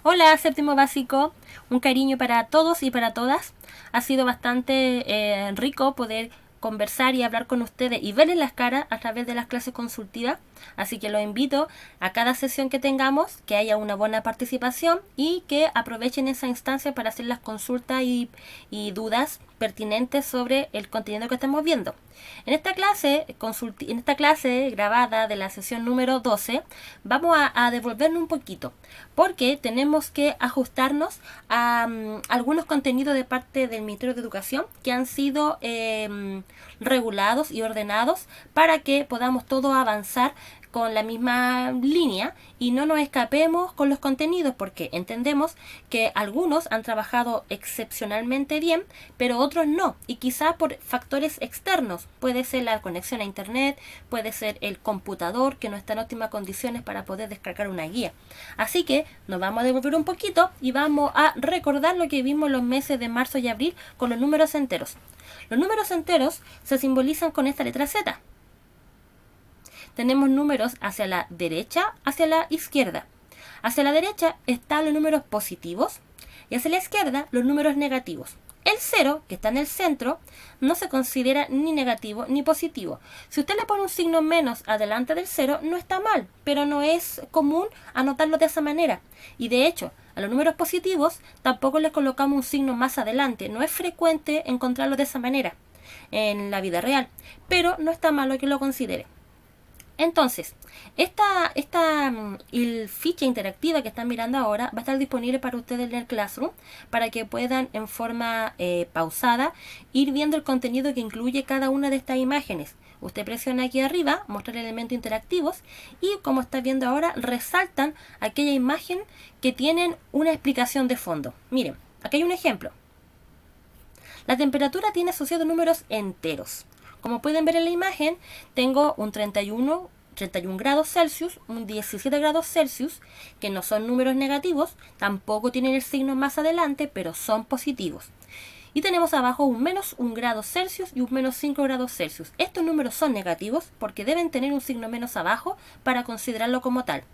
Hola, séptimo básico. Un cariño para todos y para todas. Ha sido bastante rico poder conversar y hablar con ustedes y verles las caras a través de las clases consultivas. Así que los invito a cada sesión que tengamos, que haya una buena participación y que aprovechen esa instancia para hacer las consultas y dudas pertinentes sobre el contenido que estamos viendo. En esta clase grabada de la sesión número 12 vamos a devolvernos un poquito porque tenemos que ajustarnos a algunos contenidos de parte del Ministerio de Educación que han sido regulados y ordenados para que podamos todos avanzar con la misma línea y no nos escapemos con los contenidos, porque entendemos que algunos han trabajado excepcionalmente bien, pero otros no, y quizá por factores externos. Puede ser la conexión a internet, puede ser el computador que no está en óptimas condiciones para poder descargar una guía. Así que nos vamos a devolver un poquito y vamos a recordar lo que vimos los meses de marzo y abril con los números enteros. Los números enteros se simbolizan con esta letra Z. Tenemos números hacia la derecha, hacia la izquierda. Hacia la derecha están los números positivos y hacia la izquierda los números negativos. El 0, que está en el centro, no se considera ni negativo ni positivo. Si usted le pone un signo menos adelante del 0, no está mal, pero no es común anotarlo de esa manera. Y de hecho, a los números positivos tampoco les colocamos un signo más adelante. No es frecuente encontrarlo de esa manera en la vida real, pero no está malo que lo considere. Entonces, esta ficha interactiva que están mirando ahora va a estar disponible para ustedes en el Classroom para que puedan en forma pausada ir viendo el contenido que incluye cada una de estas imágenes. Usted presiona aquí arriba, mostrar elementos interactivos y como está viendo ahora, resaltan aquella imagen que tienen una explicación de fondo. Miren, aquí hay un ejemplo. La temperatura tiene asociados números enteros. Como pueden ver en la imagen, tengo un 31 grados Celsius, un 17 grados Celsius, que no son números negativos, tampoco tienen el signo más adelante, pero son positivos. Y tenemos abajo un menos 1 grado Celsius y un menos 5 grados Celsius. Estos números son negativos porque deben tener un signo menos abajo para considerarlo como tal.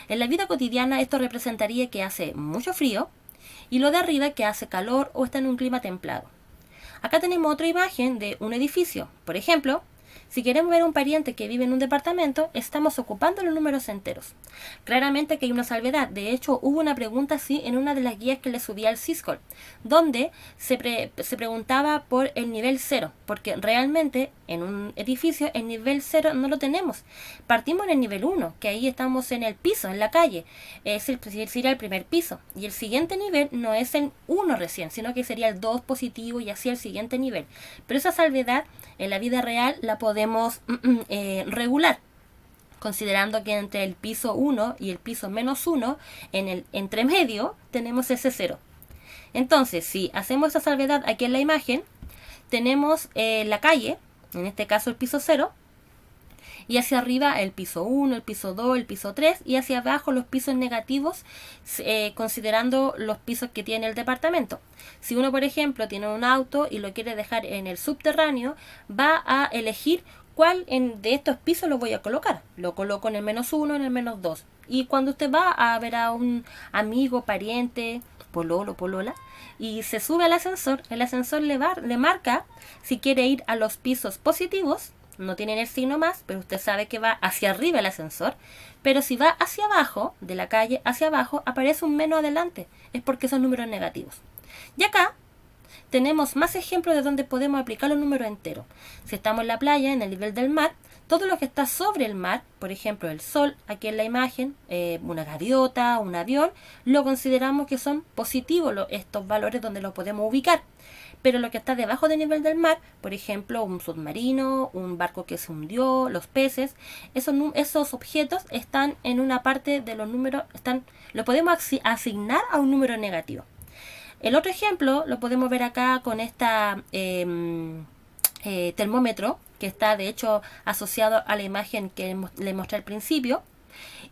En la vida cotidiana esto representaría que hace mucho frío y lo de arriba que hace calor o está en un clima templado. Acá tenemos otra imagen de un edificio. Por ejemplo, si queremos ver a un pariente que vive en un departamento, estamos ocupando los números enteros. Claramente que hay una salvedad. De hecho, hubo una pregunta así en una de las guías que le subí al Siscol, donde se preguntaba por el nivel 0, porque realmente en un edificio el nivel 0 no lo tenemos. Partimos en el nivel 1, que ahí estamos en el piso, en la calle. Sería el primer piso. Y el siguiente nivel no es el 1 recién, sino que sería el 2 positivo y así el siguiente nivel. Pero esa salvedad en la vida real la podemos regular, considerando que entre el piso 1 y el piso menos 1, en el entremedio, tenemos ese 0. Entonces, si hacemos esa salvedad aquí en la imagen, tenemos la calle, en este caso el piso 0, y hacia arriba el piso 1, el piso 2, el piso 3, y hacia abajo los pisos negativos, considerando los pisos que tiene el departamento. Si uno, por ejemplo, tiene un auto y lo quiere dejar en el subterráneo, va a elegir cuál de estos pisos lo voy a colocar. Lo coloco en el menos 1, en el menos 2. Y cuando usted va a ver a un amigo, pariente, pololo, polola, y se sube al ascensor, el ascensor le marca si quiere ir a los pisos positivos. No tienen el signo más, pero usted sabe que va hacia arriba el ascensor. Pero si va hacia abajo, de la calle hacia abajo, aparece un menos adelante. Es porque son números negativos. Y acá tenemos más ejemplos de donde podemos aplicar los números enteros. Si estamos en la playa, en el nivel del mar, todo lo que está sobre el mar, por ejemplo el sol, aquí en la imagen, una gaviota, un avión, lo consideramos que son positivos estos valores donde los podemos ubicar. Pero lo que está debajo del nivel del mar, por ejemplo un submarino, un barco que se hundió, los peces, esos objetos están en una parte de los números, lo podemos asignar a un número negativo. El otro ejemplo lo podemos ver acá con esta termómetro, que está de hecho asociado a la imagen que le mostré al principio.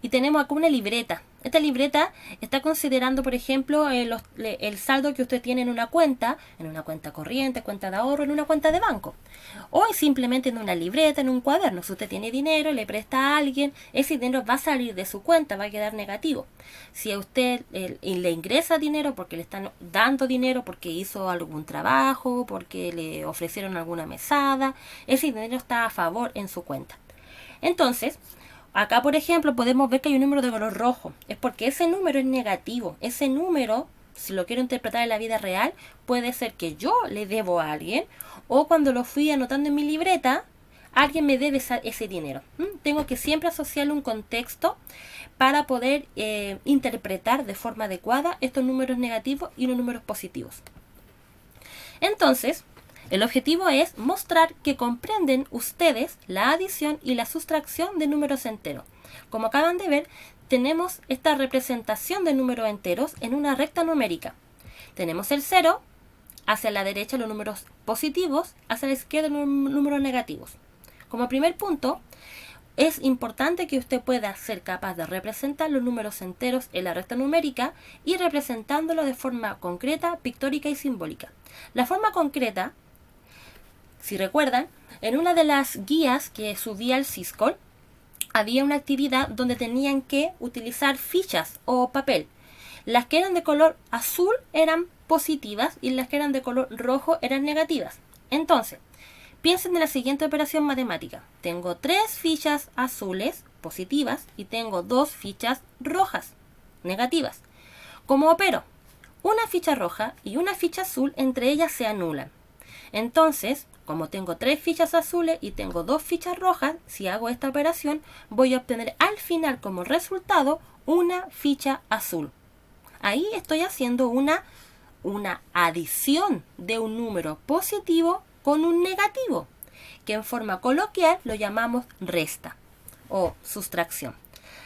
Y tenemos acá una libreta. Esta libreta está considerando, por ejemplo, el saldo que usted tiene en una cuenta corriente, cuenta de ahorro, en una cuenta de banco. O simplemente en una libreta, en un cuaderno. Si usted tiene dinero, le presta a alguien, ese dinero va a salir de su cuenta, va a quedar negativo. Si a usted le ingresa dinero porque le están dando dinero, porque hizo algún trabajo, porque le ofrecieron alguna mesada, ese dinero está a favor en su cuenta. Entonces, acá, por ejemplo, podemos ver que hay un número de color rojo. Es porque ese número es negativo. Ese número, si lo quiero interpretar en la vida real, puede ser que yo le debo a alguien, o cuando lo fui anotando en mi libreta, alguien me debe ese dinero. Tengo que siempre asociarle un contexto para poder interpretar de forma adecuada estos números negativos y los números positivos. Entonces, el objetivo es mostrar que comprenden ustedes la adición y la sustracción de números enteros. Como acaban de ver, tenemos esta representación de números enteros en una recta numérica. Tenemos el 0, hacia la derecha los números positivos, hacia la izquierda los números negativos. Como primer punto, es importante que usted pueda ser capaz de representar los números enteros en la recta numérica y representándolo de forma concreta, pictórica y simbólica. La forma concreta, si recuerdan, en una de las guías que subí al Siscol, había una actividad donde tenían que utilizar fichas o papel. Las que eran de color azul eran positivas y las que eran de color rojo eran negativas. Entonces, piensen en la siguiente operación matemática. Tengo 3 fichas azules positivas y tengo 2 fichas rojas negativas. ¿Cómo opero? Una ficha roja y una ficha azul entre ellas se anulan. Entonces, como tengo 3 fichas azules y tengo 2 fichas rojas, si hago esta operación, voy a obtener al final como resultado una ficha azul. Ahí estoy haciendo una adición de un número positivo con un negativo, que en forma coloquial lo llamamos resta o sustracción.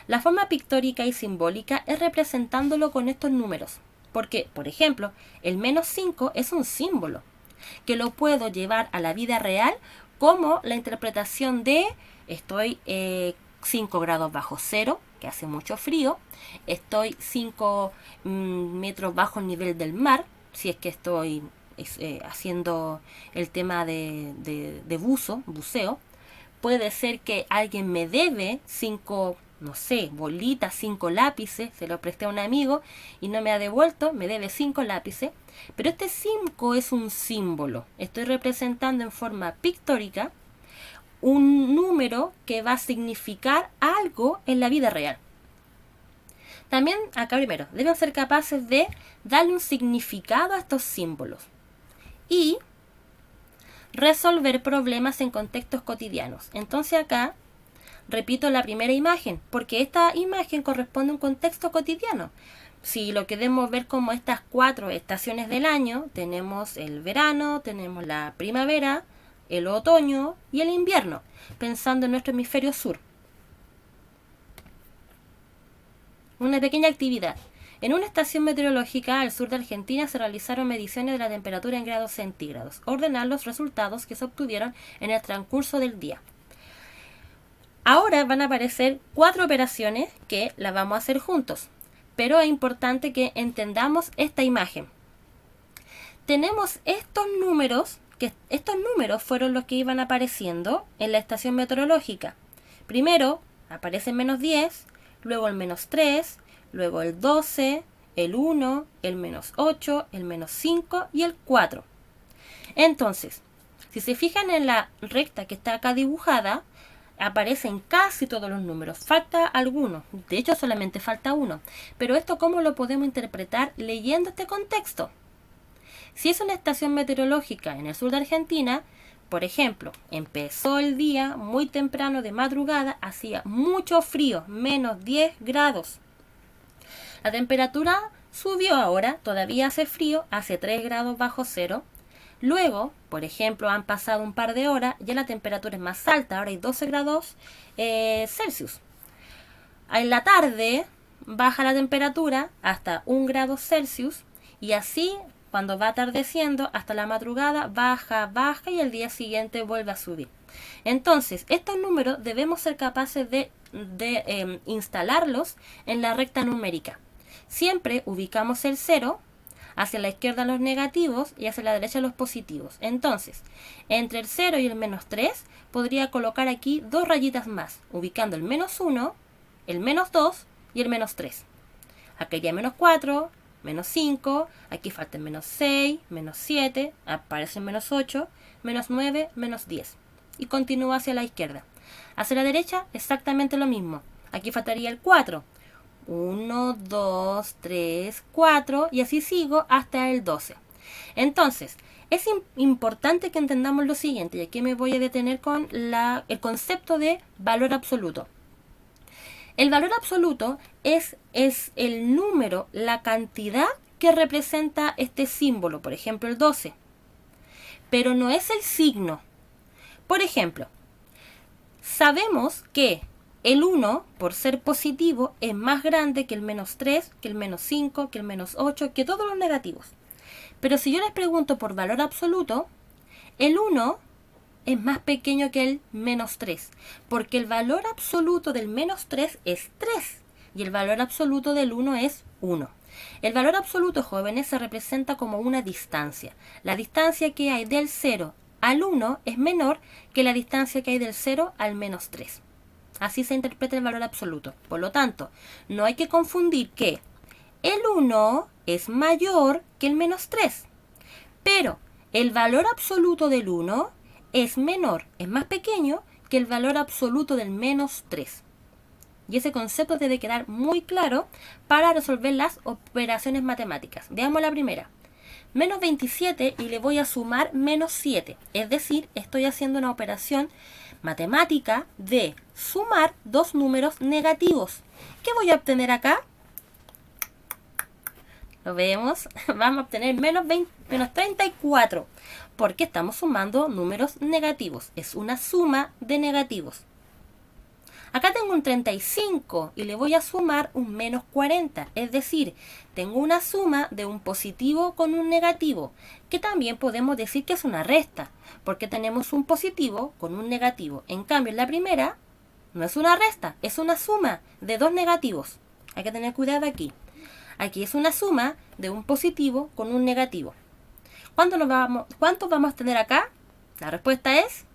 La forma pictórica y simbólica es representándolo con estos números, porque, por ejemplo, el -5 es un símbolo, que lo puedo llevar a la vida real como la interpretación de estoy 5 grados bajo cero, que hace mucho frío, estoy 5 metros bajo el nivel del mar, si es que estoy haciendo el tema de buceo. Puede ser que alguien me debe 5, no sé, bolitas, 5 lápices, se lo presté a un amigo y no me ha devuelto, me debe 5 lápices. Pero este 5 es un símbolo. Estoy representando en forma pictórica un número que va a significar algo en la vida real. También, acá primero, deben ser capaces de darle un significado a estos símbolos y resolver problemas en contextos cotidianos. Entonces acá repito la primera imagen, porque esta imagen corresponde a un contexto cotidiano. Si lo queremos ver como estas 4 estaciones del año, tenemos el verano, tenemos la primavera, el otoño y el invierno, pensando en nuestro hemisferio sur. Una pequeña actividad. En una estación meteorológica al sur de Argentina se realizaron mediciones de la temperatura en grados centígrados. Ordenar los resultados que se obtuvieron en el transcurso del día. Ahora van a aparecer 4 operaciones que las vamos a hacer juntos, pero es importante que entendamos esta imagen. Tenemos estos números, que estos números fueron los que iban apareciendo en la estación meteorológica. Primero aparece el -10, luego el -3, luego el 12, el 1, el -8, el -5 y el 4. Entonces, si se fijan en la recta que está acá dibujada, aparecen casi todos los números. Falta alguno, de hecho solamente falta uno. Pero esto, ¿cómo lo podemos interpretar leyendo este contexto? Si es una estación meteorológica en el sur de Argentina, por ejemplo, empezó el día muy temprano de madrugada, hacía mucho frío, -10 grados. La temperatura subió ahora, todavía hace frío, hace 3 grados bajo cero. Luego, por ejemplo, han pasado un par de horas, ya la temperatura es más alta, ahora hay 12 grados Celsius. En la tarde baja la temperatura hasta 1 grado Celsius y así, cuando va atardeciendo, hasta la madrugada baja y el día siguiente vuelve a subir. Entonces, estos números debemos ser capaces de de instalarlos en la recta numérica. Siempre ubicamos el 0, hacia la izquierda los negativos y hacia la derecha los positivos. Entonces, entre el 0 y el menos 3, podría colocar aquí dos rayitas más, ubicando el menos 1, el menos 2 y el menos 3. Acá iría menos 4, menos 5, aquí falta el menos 6, menos 7, aparece el menos 8, menos 9, menos 10. Y continúa hacia la izquierda. Hacia la derecha, exactamente lo mismo. Aquí faltaría el 4. 1, 2, 3, 4 y así sigo hasta el 12. Entonces, es importante que entendamos lo siguiente, y aquí me voy a detener con el concepto de valor absoluto. El valor absoluto es el número, la cantidad que representa este símbolo, por ejemplo el 12, pero no es el signo. Por ejemplo, sabemos que el 1, por ser positivo, es más grande que el menos 3, que el menos 5, que el menos 8, que todos los negativos. Pero si yo les pregunto por valor absoluto, el 1 es más pequeño que el menos 3, porque el valor absoluto del menos 3 es 3 y el valor absoluto del 1 es 1. El valor absoluto, jóvenes, se representa como una distancia. La distancia que hay del 0 al 1 es menor que la distancia que hay del 0 al menos 3. Así se interpreta el valor absoluto. Por lo tanto, no hay que confundir que el 1 es mayor que el menos 3, pero el valor absoluto del 1 es menor, es más pequeño que el valor absoluto del menos 3. Y ese concepto debe quedar muy claro para resolver las operaciones matemáticas. Veamos la primera. Menos 27 y le voy a sumar menos 7. Es decir, estoy haciendo una operación matemática de sumar dos números negativos. ¿Qué voy a obtener acá? Lo vemos, vamos a obtener menos 34, porque estamos sumando números negativos. Es una suma de negativos. Acá tengo un 35 y le voy a sumar un menos 40, es decir, tengo una suma de un positivo con un negativo, que también podemos decir que es una resta, porque tenemos un positivo con un negativo. En cambio, en la primera no es una resta, es una suma de dos negativos. Hay que tener cuidado aquí. Aquí es una suma de un positivo con un negativo. ¿Cuántos vamos a tener acá? La respuesta es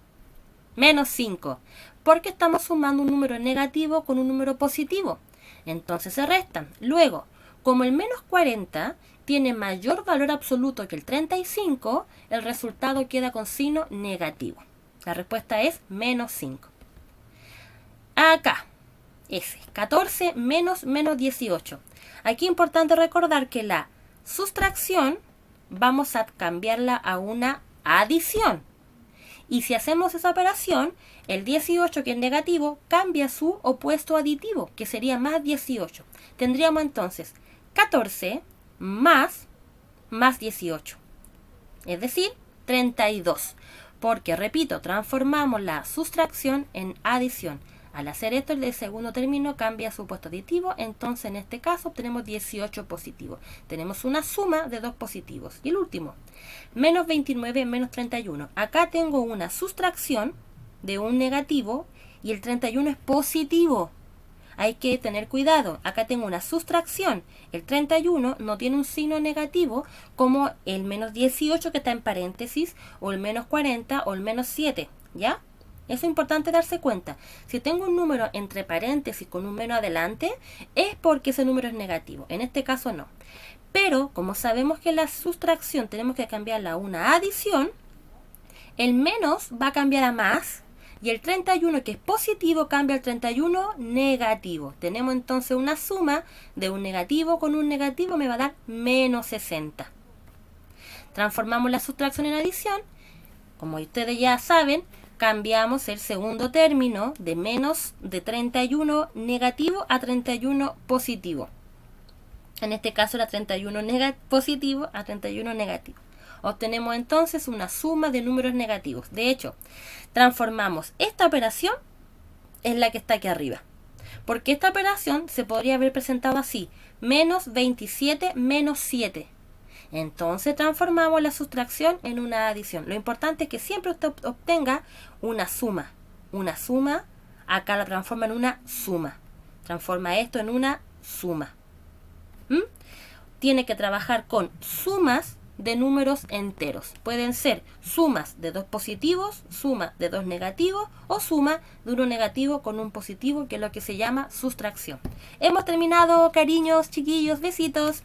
menos 5, porque estamos sumando un número negativo con un número positivo. Entonces se restan. Luego, como el menos 40 tiene mayor valor absoluto que el 35, el resultado queda con signo negativo. La respuesta es menos 5. Acá, S, 14 menos 18. Aquí es importante recordar que la sustracción vamos a cambiarla a una adición. Y si hacemos esa operación, el 18, que es negativo, cambia su opuesto aditivo, que sería más 18. Tendríamos entonces 14 más 18. Es decir, 32. Porque, repito, transformamos la sustracción en adición. Al hacer esto, el segundo término cambia su opuesto aditivo, entonces en este caso obtenemos 18 positivos. Tenemos una suma de dos positivos. Y el último, menos 29 menos 31. Acá tengo una sustracción de un negativo y el 31 es positivo. Hay que tener cuidado. Acá tengo una sustracción. El 31 no tiene un signo negativo como el menos 18 que está en paréntesis, o el menos 40 o el menos 7. ¿Ya? Eso es importante darse cuenta. Si tengo un número entre paréntesis con un menos adelante, es porque ese número es negativo. En este caso no. Pero, como sabemos que la sustracción tenemos que cambiarla a una adición, el menos va a cambiar a más, y el 31, que es positivo, cambia al 31 negativo. Tenemos entonces una suma de un negativo con un negativo, me va a dar menos 60. Transformamos la sustracción en adición. Como ustedes ya saben, cambiamos el segundo término de menos de 31 negativo a 31 positivo. En este caso era 31 positivo a 31 negativo. Obtenemos entonces una suma de números negativos. De hecho, transformamos esta operación en la que está aquí arriba. Porque esta operación se podría haber presentado así: menos 27 menos 7. Entonces transformamos la sustracción en una adición. Lo importante es que siempre usted obtenga una suma Acá la transforma en una suma. Transforma esto en una suma. Tiene que trabajar con sumas de números enteros. Pueden ser sumas de dos positivos, suma de dos negativos o suma de uno negativo con un positivo, que es lo que se llama sustracción. Hemos terminado, cariños, chiquillos, besitos.